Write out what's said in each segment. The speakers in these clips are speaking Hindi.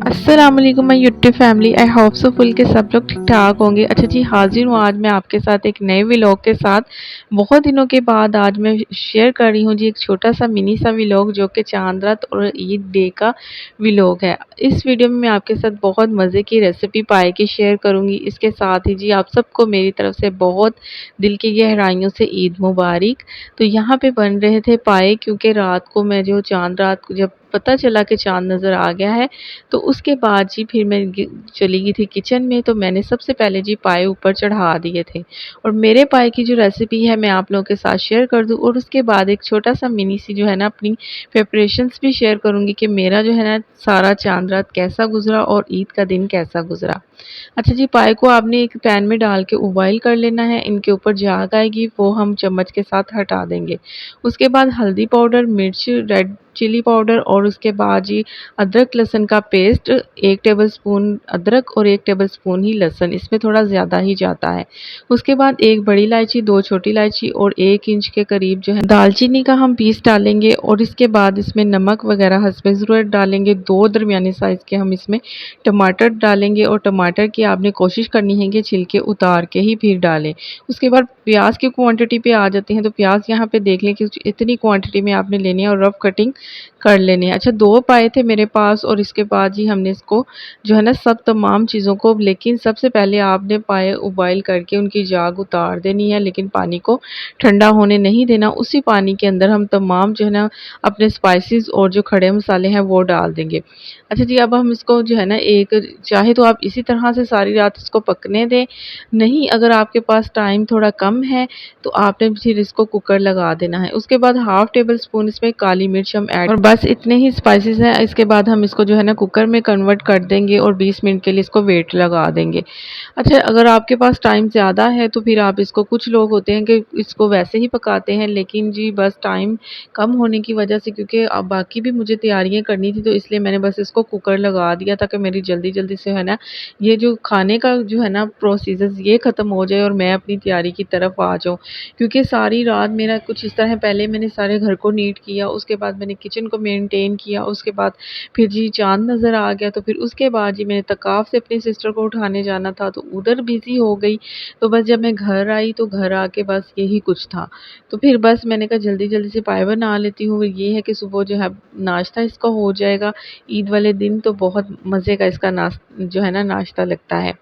अस्सलाम वालेकुम my YouTube family. I hope so full के सब लोग ठीक ठाक होंगे। अच्छा जी, हाजिर हूँ आज मैं आपके साथ एक नए व्लॉग के साथ। बहुत दिनों के बाद आज मैं शेयर कर रही हूँ जी एक छोटा सा मिनी सा व्लॉग, जो कि चांद रात और ईद डे का व्लॉग है। इस वीडियो में मैं आपके साथ बहुत मज़े की रेसिपी पाए की शेयर करूँगी। इसके साथ ही जी आप सबको मेरी तरफ से बहुत दिल की गहराइयों से ईद मुबारक। तो यहाँ पे बन रहे थे पाए, क्योंकि रात को मैं जो चांद रात को जब पता चला कि चांद नज़र आ गया है, तो उसके बाद जी फिर मैं चली गई थी किचन में। तो मैंने सबसे पहले जी पाए ऊपर चढ़ा दिए थे, और मेरे पाए की जो रेसिपी है मैं आप लोगों के साथ शेयर कर दूं, और उसके बाद एक छोटा सा मिनी सी जो है ना अपनी प्रिपरेशंस भी शेयर करूंगी कि मेरा जो है ना सारा चांद रात कैसा गुजरा और ईद का दिन कैसा गुजरा। अच्छा जी, पाए को आपने एक पैन में डाल के उबाइल कर लेना है। इनके ऊपर झाग आएगी वो हम चम्मच के साथ हटा देंगे। उसके बाद हल्दी पाउडर, मिर्च, रेड चिली पाउडर, और उसके बाद जी अदरक लहसुन का पेस्ट, 1 टेबलस्पून अदरक और 1 टेबलस्पून ही लहसुन, इसमें थोड़ा ज़्यादा ही जाता है। उसके बाद 1 बड़ी इलायची, 2 छोटी इलायची और 1 इंच के करीब जो है दालचीनी का हम पीस डालेंगे। और इसके बाद इसमें नमक वगैरह हस्बे ज़रूरत डालेंगे। 2 दरमियाने साइज़ के हम इसमें टमाटर डालेंगे, और टमाटर की आपने कोशिश करनी है कि छिलके उतार के ही फिर डालें। उसके बाद प्याज की क्वांटिटी पे आ जाते हैं, तो प्याज यहाँ पे देख लें कि इतनी क्वांटिटी में आपने लेनी है और रफ कटिंग कर लेनी है। अच्छा, 2 पाए थे मेरे पास, और इसके बाद ही हमने इसको जो है ना सब तमाम चीज़ों को, लेकिन सबसे पहले आपने पाए उबाइल करके उनकी झाग उतार देनी है, लेकिन पानी को ठंडा होने नहीं देना। उसी पानी के अंदर हम तमाम जो है ना अपने स्पाइसेस और जो खड़े मसाले हैं वो डाल देंगे। अच्छा जी, अब हम इसको जो है ना एक, चाहे तो आप इसी तरह से सारी रात इसको पकने दें, नहीं अगर आपके पास टाइम थोड़ा कम है तो आपने फिर इसको कुकर लगा देना है। उसके बाद हाफ टेबल स्पून इसमें काली मिर्च हम ऐड, और बस इतने ही स्पाइसेस हैं। इसके बाद हम इसको जो है ना कुकर में कन्वर्ट कर देंगे और 20 मिनट के लिए इसको वेट लगा देंगे। अच्छा, अगर आपके पास टाइम ज़्यादा है तो फिर आप इसको, कुछ लोग होते हैं कि इसको वैसे ही पकाते हैं, लेकिन जी बस टाइम कम होने की वजह से, क्योंकि अब बाकी भी मुझे तैयारियां करनी थी, तो इसलिए मैंने बस इसको कुकर लगा दिया ताकि मेरी जल्दी जल्दी से है ना ये जो खाने का जो है ना प्रोसीजर ये ख़त्म हो जाए और मैं अपनी तैयारी की तरफ आ जाऊँ। क्योंकि सारी रात मेरा कुछ इस तरह, पहले मैंने सारे घर को नीट किया, उसके बाद मैंने किचन को मेंटेन किया, उसके बाद फिर जी चाँद नज़र आ गया, तो फिर उसके बाद जी मैंने तकाफ से अपनी सिस्टर को उठाने जाना था, तो उधर बिज़ी हो गई। तो बस जब मैं घर आई तो घर आके बस यही कुछ था। तो फिर बस मैंने कहा जल्दी-जल्दी से पाए बना लेती हूँ। ये है कि सुबह जो है नाश्ता इसका हो जाएगा। ईद वाले दिन तो बहुत मज़े का इसका जो है ना नाश्ता लगता है।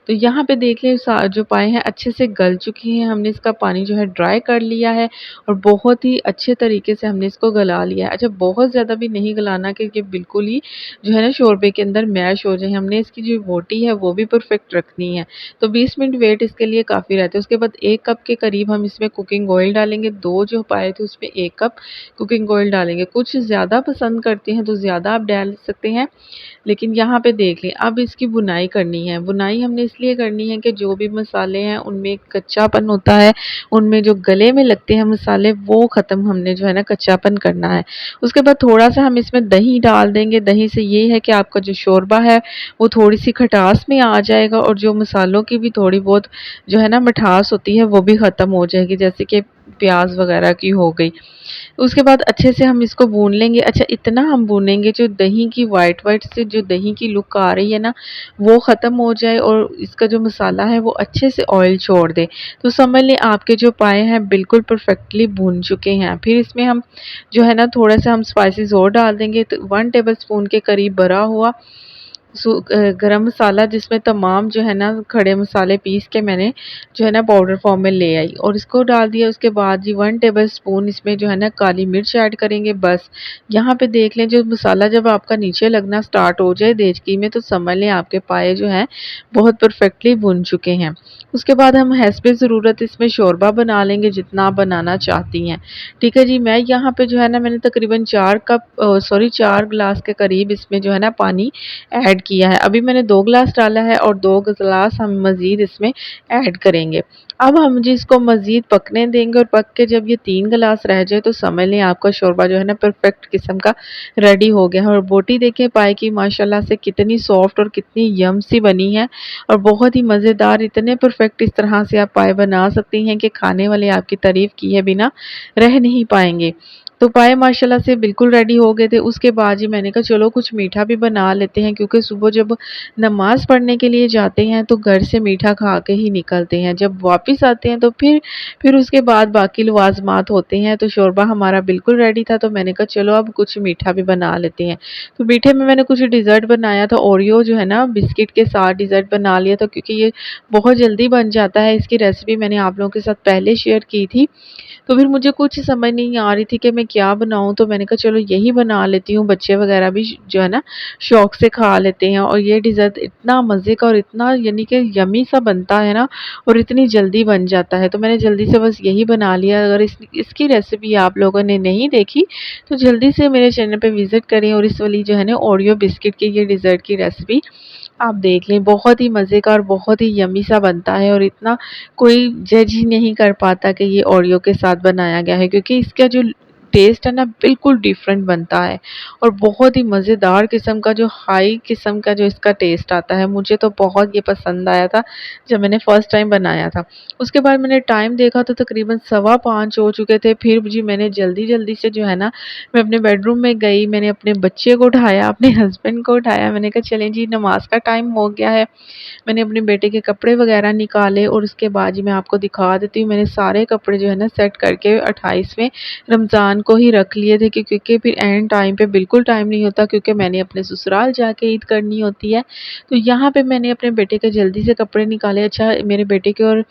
तो यहाँ पे देख लें जो पाए हैं अच्छे से गल चुकी हैं। हमने इसका पानी जो है ड्राई कर लिया है, और बहुत ही अच्छे तरीके से हमने इसको गला लिया है। अच्छा, बहुत ज़्यादा भी नहीं गलाना कि ये बिल्कुल ही जो है ना शोरबे के अंदर मैश हो जाए। हमने इसकी जो बोटी है वो भी परफेक्ट रखनी है। तो 20 मिनट वेट इसके लिए काफ़ी रहता है। उसके बाद 1 कप के करीब हम इसमें कुकिंग ऑयल डालेंगे। 2 जो पाए थे उसमें 1 कप कुकिंग ऑयल डालेंगे। कुछ ज़्यादा पसंद करते हैं तो ज़्यादा आप डाल सकते हैं, लेकिन यहाँ पे देख लें अब इसकी बुनाई करनी है। बुनाई हमने इसलिए करनी है कि जो भी मसाले हैं उनमें एक कच्चापन होता है, उनमें जो गले में लगते हैं मसाले वो ख़त्म हमने जो है ना कच्चापन करना है। उसके बाद थोड़ा-सा हम इसमें दही डाल देंगे। दही से ये है कि आपका जो शोरबा है वो थोड़ी-सी खटास में आ जाएगा, और जो मसालों की भी थोड़ी बहुत जो है ना मिठास होती है वो भी ख़त्म हो जाएगी, जैसे कि प्याज़ वग़ैरह की हो गई। उसके बाद अच्छे से हम इसको भून लेंगे। अच्छा, इतना हम भूनेंगे जो दही की व्हाइट से जो दही की लुक आ रही है ना वो ख़त्म हो जाए, और इसका जो मसाला है वो अच्छे से ऑयल छोड़ दे। तो समझ लें आपके जो पाए हैं बिल्कुल परफेक्टली भून चुके हैं। फिर इसमें हम जो है ना थोड़ा-सा हम स्पाइसेस और डाल देंगे। तो 1 टेबलस्पून के करीब भरा हुआ गरम मसाला, जिसमें तमाम जो है ना खड़े मसाले पीस के मैंने जो है ना पाउडर फॉर्म में ले आई और इसको डाल दिया। उसके बाद जी 1 टेबलस्पून इसमें जो है ना काली मिर्च ऐड करेंगे। बस यहाँ पे देख लें जो मसाला जब आपका नीचे लगना स्टार्ट हो जाए देचकी में, तो समझ लें आपके पाए जो हैं बहुत परफेक्टली भुन चुके हैं। उसके बाद हम हैसबे ज़रूरत इसमें शोरबा बना लेंगे जितना आप बनाना चाहती हैं। ठीक है जी, मैं यहाँ पे जो है ना मैंने तकरीबन 4 गिलास के करीब इसमें जो है ना पानी ऐड ऐड किया है। अभी मैंने 2 ग्लास डाला है और 2 ग्लास हम मज़ीद इसमें ऐड करेंगे। अब हम जी इसको मज़ीद पकने देंगे और पक के जब ये 3 गिलास रह जाए तो समझ लें आपका शोरबा जो है ना परफेक्ट किस्म का रेडी हो गया है। और बोटी देखें पाए की माशाल्लाह से कितनी सॉफ्ट और कितनी यम सी बनी है और बहुत ही मज़ेदार, इतने परफेक्ट इस तरह से आप पाए बना सकती हैं कि खाने वाले आपकी तारीफ़ किए बिना रह नहीं पाएँगे। तो पाए माशाल्लाह से बिल्कुल रेडी हो गए थे। उसके बाद जी मैंने कहा चलो कुछ मीठा भी बना लेते हैं, क्योंकि सुबह जब नमाज़ पढ़ने के लिए जाते हैं तो घर से मीठा खा के ही निकलते हैं। जब वापस आते हैं तो फिर उसके बाद बाकी लवाज़मात होते हैं। तो शोरबा हमारा बिल्कुल रेडी था, तो मैंने कहा चलो अब कुछ मीठा भी बना लेते हैं। तो मीठे में मैंने कुछ डिज़र्ट बनाया था, ओरियो जो है ना बिस्किट के साथ डिज़र्ट बना लिया था, क्योंकि ये बहुत जल्दी बन जाता है। इसकी रेसिपी मैंने आप लोगों के साथ पहले शेयर की थी। तो फिर मुझे कुछ समझ नहीं आ रही थी कि मैं क्या बनाऊँ, तो मैंने कहा चलो यही बना लेती हूँ, बच्चे वग़ैरह भी जो है ना शौक से खा लेते हैं। और ये डिज़र्ट इतना मज़े का और इतना यानी कि यम्मी सा बनता है ना और इतनी जल्दी बन जाता है। तो मैंने जल्दी से बस यही बना लिया। अगर इसकी रेसिपी आप लोगों ने नहीं देखी तो जल्दी से मेरे चैनल पे विज़िट करें और इस वाली जो है ना ओरियो बिस्किट की ये डिज़र्ट की रेसिपी आप देख लें। बहुत ही मज़े का और बहुत ही यम्मी सा बनता है और इतना कोई जज ही नहीं कर पाता कि ये ओरियो के साथ बनाया गया है, क्योंकि इसका जो टेस्ट है ना बिल्कुल डिफरेंट बनता है और बहुत ही मज़ेदार किस्म का जो हाई किस्म का जो इसका टेस्ट आता है। मुझे तो बहुत ये पसंद आया था जब मैंने फर्स्ट टाइम बनाया था। उसके बाद मैंने टाइम देखा तो तकरीबन 5:15 हो चुके थे। फिर जी मैंने जल्दी-जल्दी से जो है ना मैं अपने बेडरूम में गई, मैंने अपने बच्चे को उठाया, अपने हस्बैंड को उठाया, मैंने कहा चलें जी नमाज़ का टाइम हो गया है। मैंने अपने बेटे के कपड़े वगैरह निकाले और उसके बाद जी मैं आपको दिखा देती हूँ, मैंने सारे कपड़े जो है ना सेट करके 28वें रमज़ान को ही रख लिए थे, क्योंकि फिर एंड टाइम पे बिल्कुल टाइम नहीं होता, क्योंकि मैंने अपने ससुराल जाके ईद करनी होती है। तो यहाँ पे मैंने अपने बेटे के जल्दी से कपड़े निकाले। अच्छा मेरे बेटे के और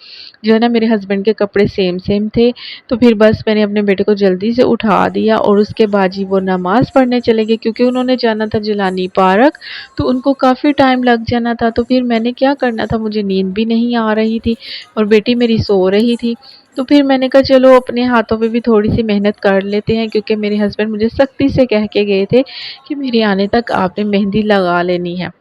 जो है ना मेरे हस्बैंड के कपड़े सेम थे। तो फिर बस मैंने अपने बेटे को जल्दी से उठा दिया और उसके बाद जी वो नमाज़ पढ़ने चले गए, क्योंकि उन्होंने जाना था जिलानी पार्क, तो उनको काफ़ी टाइम लग जाना था। तो फिर मैंने क्या करना था, मुझे नींद भी नहीं आ रही थी और बेटी मेरी सो रही थी। तो फिर मैंने कहा चलो अपने हाथों पे भी थोड़ी-सी मेहनत कर लेते हैं, क्योंकि मेरे हस्बैंड मुझे सख्ती से कह के गए थे कि मेरे आने तक आपने मेहंदी लगा लेनी है।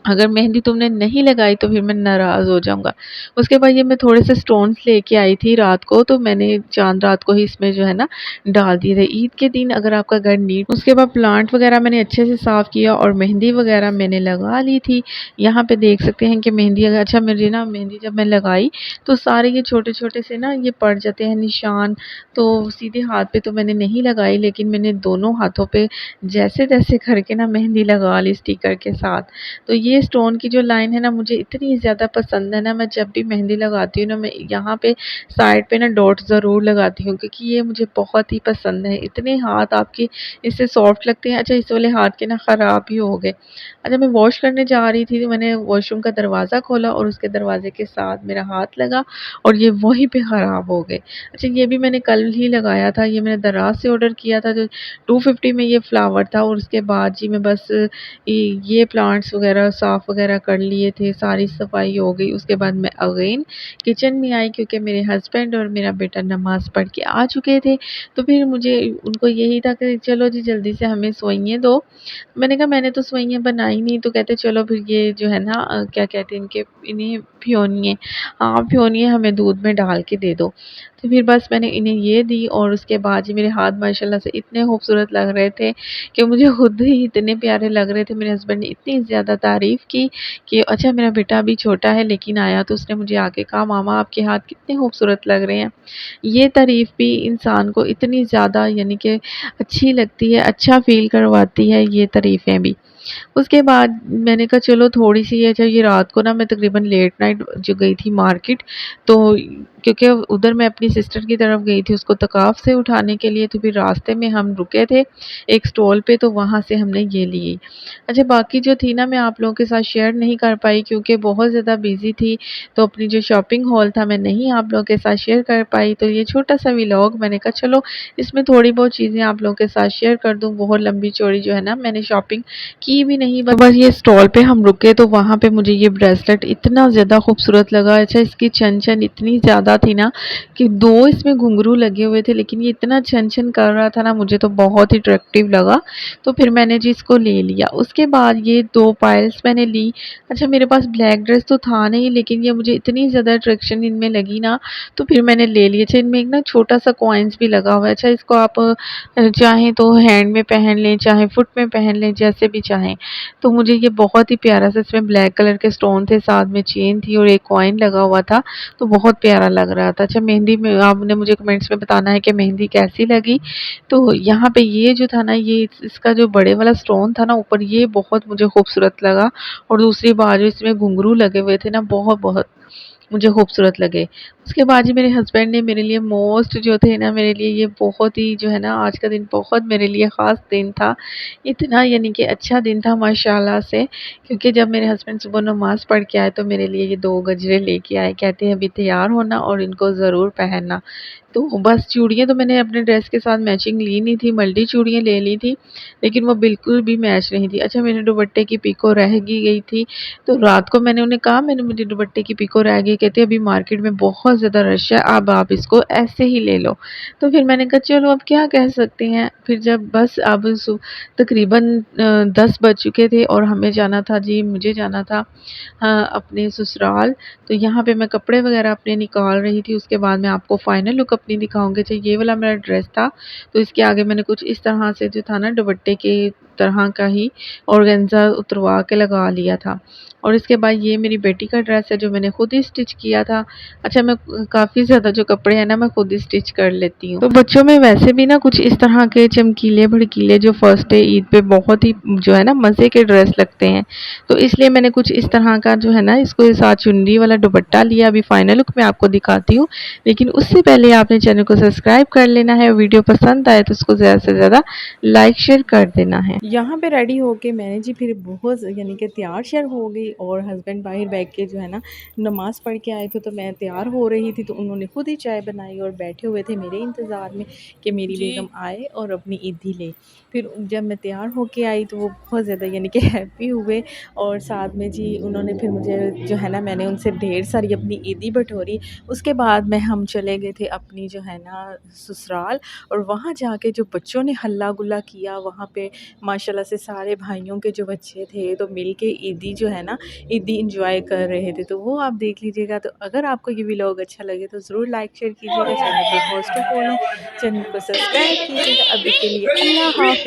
अगर मेहंदी तुमने नहीं लगाई तो फिर मैं नाराज़ हो जाऊँगा। उसके बाद ये मैं थोड़े से स्टोन्स लेके आई थी रात को, तो मैंने चाँद रात को ही इसमें जो है ना डाल दिए थे। ईद के दिन अगर आपका घर नीट उसके बाद प्लांट वगैरह मैंने अच्छे से साफ़ किया और मेहंदी वगैरह मैंने लगा ली थी। यहाँ पे देख सकते हैं कि मेहंदी अगर अच्छा मेरी ना मेहंदी जब मैं लगाई तो सारे ये छोटे-छोटे से ना ये पड़ जाते हैं निशान, तो सीधे हाथ पे तो मैंने नहीं लगाई, लेकिन मैंने दोनों हाथों पे जैसे-तैसे करके ना मेहंदी लगा ली स्टिकर के साथ। तो ये स्टोन की जो लाइन है ना मुझे इतनी ज़्यादा पसंद है ना, मैं जब भी मेहंदी लगाती हूँ ना मैं यहाँ पे साइड पे ना डॉट ज़रूर लगाती हूँ, क्योंकि ये मुझे बहुत ही पसंद है। इतने हाथ आपके इससे सॉफ्ट लगते हैं। अच्छा इस वाले हाथ के ना ख़राब ही हो गए। अच्छा मैं वॉश करने जा रही थी तो मैंने वॉशरूम का दरवाज़ा खोला और उसके दरवाज़े के साथ मेरा हाथ लगा और ये वहीं पे ख़राब हो गए। अच्छा ये भी मैंने कल ही लगाया था, ये मैंने दराज़ से ऑर्डर किया था, जो 250 में ये फ्लावर था। और उसके बाद जी मैं बस ये प्लांट्स वगैरह साफ़ वगैरह कर लिए थे, सारी सफाई हो गई। उसके बाद मैं अगेन किचन में आई, क्योंकि मेरे हस्बैंड और मेरा बेटा नमाज़ पढ़ के आ चुके थे। तो फिर मुझे उनको यही था कि चलो जी जल्दी से हमें सेवइयाँ दो। मैंने कहा मैंने तो सेवइयाँ बनाई नहीं, तो कहते चलो फिर ये जो है ना क्या कहते हैं इनके इन्हें भ्योनिए, हाँ भ्योनिए हमें दूध में डाल के दे दो। तो फिर बस मैंने इन्हें ये दी और उसके बाद जी मेरे हाथ माशाल्लाह से इतने खूबसूरत लग रहे थे कि मुझे खुद ही इतने प्यारे लग रहे थे। मेरे हस्बैंड ने इतनी ज़्यादा तारीफ़ की कि अच्छा मेरा बेटा अभी छोटा है लेकिन आया तो उसने मुझे आके कहा मामा आपके हाथ कितने खूबसूरत लग रहे हैं। ये तारीफ़ भी इंसान को इतनी ज़्यादा यानी कि अच्छी लगती है, अच्छा फ़ील करवाती है ये तारीफ़ें भी। उसके बाद मैंने कहा चलो थोड़ी-सी अच्छा ये रात को ना मैं तकरीबन लेट नाइट जो गई थी मार्केट, तो क्योंकि उधर मैं अपनी सिस्टर की तरफ गई थी उसको तकाफ से उठाने के लिए, तो फिर रास्ते में हम रुके थे एक स्टॉल पे, तो वहाँ से हमने ये ली। अच्छा बाकी जो थी ना मैं आप लोगों के साथ शेयर नहीं कर पाई क्योंकि बहुत ज़्यादा बिज़ी थी, तो अपनी जो शॉपिंग हॉल था मैं नहीं आप लोगों के साथ शेयर कर पाई। तो ये छोटा-सा व्लॉग मैंने कहा चलो इसमें थोड़ी बहुत चीज़ें आप लोगों के साथ शेयर कर दूँ। बहुत लंबी-चौड़ी जो है ना मैंने शॉपिंग की भी नहीं, बस ये स्टॉल पे हम रुके तो वहाँ पे मुझे ये ब्रेसलेट इतना ज़्यादा खूबसूरत लगा। अच्छा इसकी चन-चन इतनी ज़्यादा ज़्यादा थी ना कि 2 इसमें घुंघरू लगे हुए थे, लेकिन ये इतना छन-छन कर रहा था ना, मुझे तो बहुत ही अट्रैक्टिव लगा। तो फिर मैंने जी इसको ले लिया। उसके बाद ये 2 पायल्स मैंने ली। अच्छा, मेरे पास ब्लैक ड्रेस तो था नहीं, लेकिन ये मुझे इतनी ज़्यादा अट्रैक्शन इनमें लगी ना, तो फिर मैंने ले लिए। अच्छा, इनमें एक ना छोटा-सा कॉइन्स भी लगा हुआ है। अच्छा, इसको आप चाहें तो हैंड में पहन लें, चाहे फुट में पहन लें, जैसे भी चाहें। तो मुझे ये बहुत ही प्यारा सा इसमें ब्लैक कलर के स्टोन थे, साथ में चेन थी और एक कॉइन लगा हुआ था, तो बहुत प्यारा लग रहा था। अच्छा, मेहंदी में आपने मुझे कमेंट्स में बताना है कि मेहंदी कैसी लगी। तो यहाँ पे ये जो था ना, ये इसका जो बड़े वाला स्टोन था ना ऊपर, ये बहुत मुझे खूबसूरत लगा, और दूसरी बाजू इसमें घुंघरू लगे हुए थे ना, बहुत-बहुत मुझे खूबसूरत लगे। उसके बाद जी मेरे हस्बैंड ने मेरे लिए मोस्ट जो थे ना, मेरे लिए ये बहुत ही जो है ना, आज का दिन बहुत मेरे लिए ख़ास दिन था। इतना यानी कि अच्छा दिन था माशाल्लाह से, क्योंकि जब मेरे हस्बैंड सुबह नमाज़ पढ़ के आए तो मेरे लिए ये 2 गजरे लेके आए। कहते हैं अभी तैयार होना और इनको ज़रूर पहनना। तो बस चूड़ियाँ तो मैंने अपने ड्रेस के साथ मैचिंग ली नहीं थी, मल्टी चूड़ियाँ ले ली थी, लेकिन वो बिल्कुल भी मैच नहीं थी। अच्छा, मेरे दुपट्टे की पिको रह गई थी, तो रात को मैंने उन्हें कहा, मैंने मुझे दुपट्टे की पिको रह गई, कहती अभी मार्केट में बहुत ज़्यादा रश है, अब आप इसको ऐसे ही ले लो। तो फिर मैंने कहा चलो अब क्या कह सकते हैं। फिर जब बस अब तकरीबन 10 बज चुके थे और हमें जाना था जी, मुझे जाना था अपने ससुराल। तो यहाँ पे मैं कपड़े वगैरह अपने निकाल रही थी, उसके बाद मैं आपको फाइनल लुक अपनी दिखाऊँगी। अच्छा, ये वाला मेरा ड्रेस था, तो इसके आगे मैंने कुछ इस तरह से जो था ना, दुपट्टे के तरह का ही ऑर्गेन्ज़ा उतरवा के लगा लिया था। और इसके बाद ये मेरी बेटी का ड्रेस है जो मैंने खुद ही स्टिच किया था। अच्छा, मैं काफ़ी ज़्यादा जो कपड़े हैं ना, मैं खुद ही स्टिच कर लेती हूँ। तो बच्चों में वैसे भी ना कुछ इस तरह के चमकीले भड़कीले जो फर्स्ट डे ईद पे बहुत ही जो है ना मज़े के ड्रेस लगते हैं। तो इसलिए मैंने कुछ इस तरह का जो है ना, इसको साथ चुन्नी वाला दुपट्टा लिया। अभी फाइनल लुक मैं आपको दिखाती हूँ, लेकिन उससे पहले आपने चैनल को सब्सक्राइब कर लेना है, और वीडियो पसंद आए तो उसको ज़्यादा से ज़्यादा लाइक शेयर कर देना है। यहाँ पे रेडी होके मैंने जी फिर बहुत यानी कि तैयार श्यार हो गई, और हस्बैंड बाहर बैठ के जो है ना नमाज़ पढ़ के आए थे, तो मैं तैयार हो रही थी, तो उन्होंने खुद ही चाय बनाई और बैठे हुए थे मेरे इंतज़ार में कि मेरी बेगम आए और अपनी ईदी ले। फिर जब मैं तैयार होके आई तो वो बहुत ज़्यादा यानी कि हैप्पी हुए, और साथ में जी उन्होंने फिर मुझे जो है ना, मैंने उनसे ढेर सारी अपनी ईदी बटोरी। उसके बाद में हम चले गए थे अपनी जो है ना ससुराल, और वहाँ जाके जो बच्चों ने हल्ला गुल्ला किया, वहाँ पे माशाल्लाह से सारे भाइयों के जो बच्चे थे तो मिल के ईदी जो है ना, ईदी इंजॉय कर रहे थे, तो वो आप देख लीजिएगा। तो अगर आपको ये व्लॉग अच्छा लगे तो ज़रूर लाइक शेयर कीजिएगा, चैनल को फर्स्ट टू फॉलो, चैनल को सब्सक्राइब कीजिएगा। अभी के लिए अल्लाह हाफिज़।